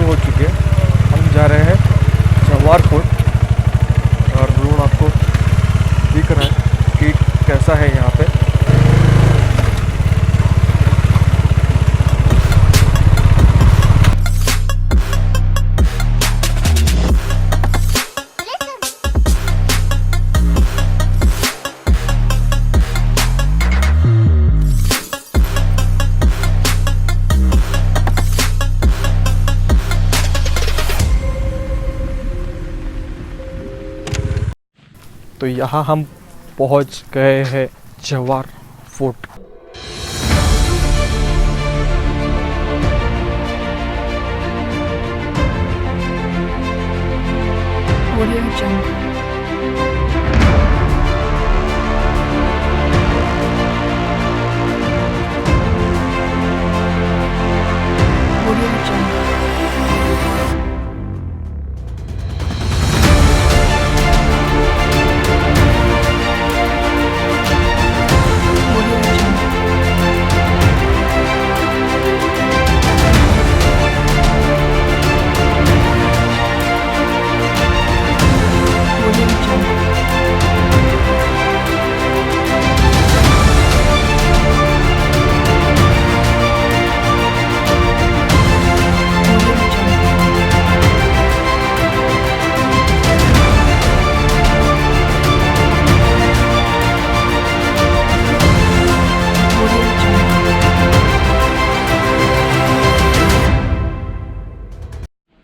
शुरू हो चुकी है। हम जा रहे हैं जवाहर फोर्ट और रोड आपको दिख रहा है कि कैसा है यहाँ पे। तो यहाँ हम पहुँच गए हैं जवाहर फोर्ट।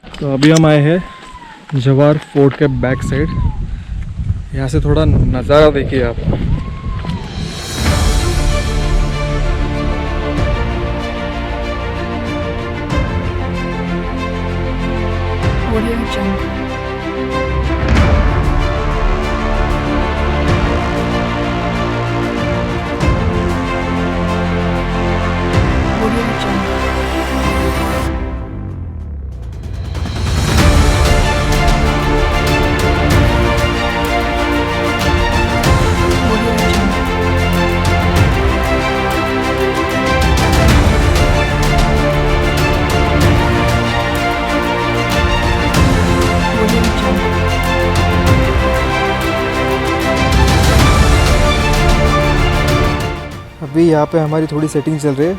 तो अभी हम आए हैं जवाहर फोर्ट के बैक साइड। यहाँ से थोड़ा नज़ारा देखिए आप। अभी यहाँ पे हमारी थोड़ी सेटिंग चल रही है।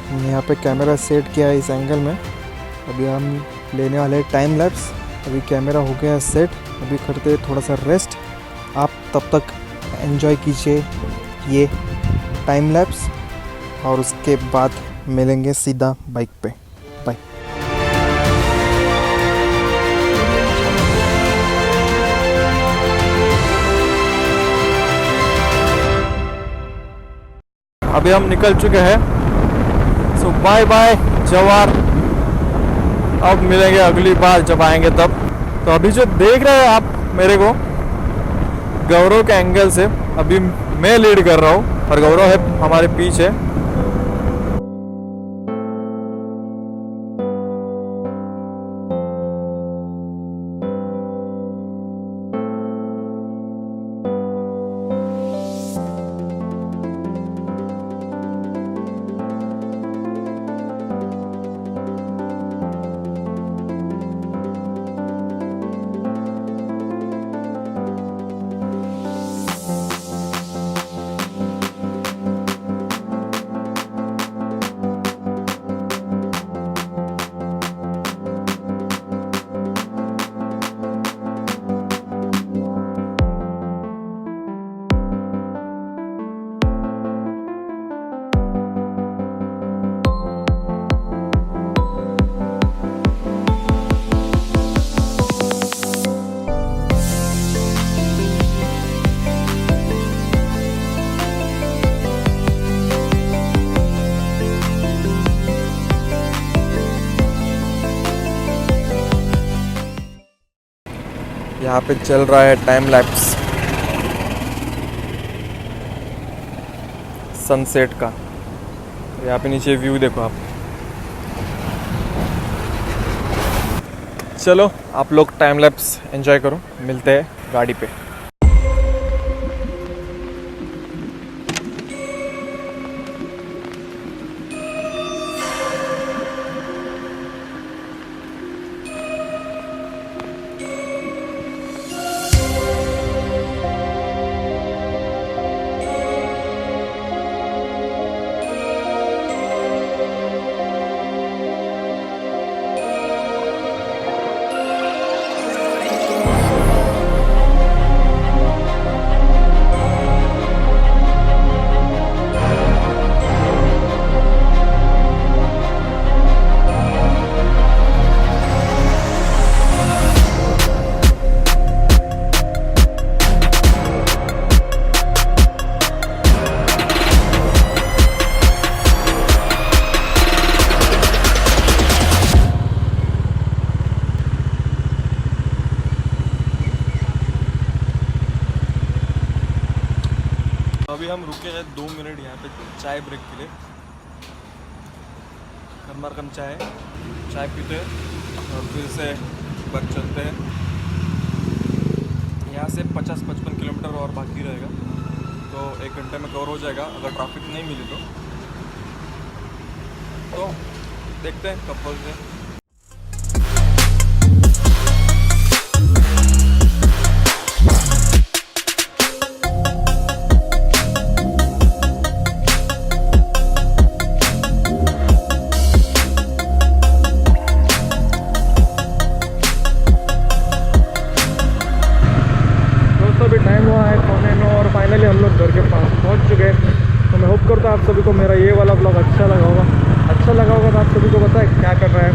हमने यहाँ पे कैमरा सेट किया है इस एंगल में। अभी हम लेने वाले हैं टाइम लैप्स। अभी कैमरा हो गया सेट, अभी करते हैं थोड़ा सा रेस्ट। आप तब तक एंजॉय कीजिए ये टाइम लैप्स और उसके बाद मिलेंगे सीधा बाइक पे। बाय। अभी हम निकल चुके हैं। सो बाय बाय जवाहर। अब मिलेंगे अगली बार जब आएंगे तब। तो अभी जो देख रहे हैं आप मेरे को गौरव के एंगल से, अभी मैं लीड कर रहा हूँ और गौरव है हमारे पीछे। यहाँ पे चल रहा है टाइम लैप्स सनसेट का। यहाँ पे नीचे व्यू देखो आप। चलो आप लोग टाइम लैप्स एंजॉय करो, मिलते हैं गाड़ी पे। हम रुके हैं 2 मिनट यहाँ पे चाय ब्रेक के लिए। गर्मा गर्म चाय पीते हैं और फिर से बस चलते हैं। यहाँ से 50-55 किलोमीटर और बाकी रहेगा, तो 1 घंटे में कवर हो जाएगा अगर ट्रैफिक नहीं मिली तो देखते हैं कब पहुँचते हैं। अभी टाइम हुआ है 9:15 और फाइनली हम लोग घर के पास पहुंच चुके हैं। तो मैं होप करता हूँ आप सभी को मेरा ये वाला ब्लॉग अच्छा लगा होगा तो आप सभी को पता है क्या करना है।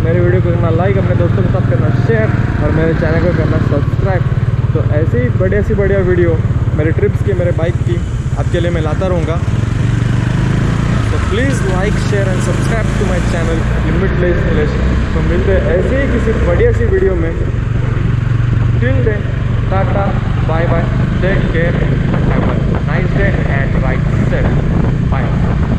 मेरी वीडियो को करना लाइक, अपने दोस्तों के साथ करना शेयर और मेरे चैनल को करना सब्सक्राइब। तो ऐसे ही बढ़िया वीडियो मेरे ट्रिप्स की, मेरे बाइक की आपके लिए मैं लाता रहूँगा। तो please like share and subscribe to my channel limitless village. तो मिलते हैं ऐसे ही किसी बढ़िया सी वीडियो में। Till then Tata, bye bye, take care, have a nice day and ride safe, bye.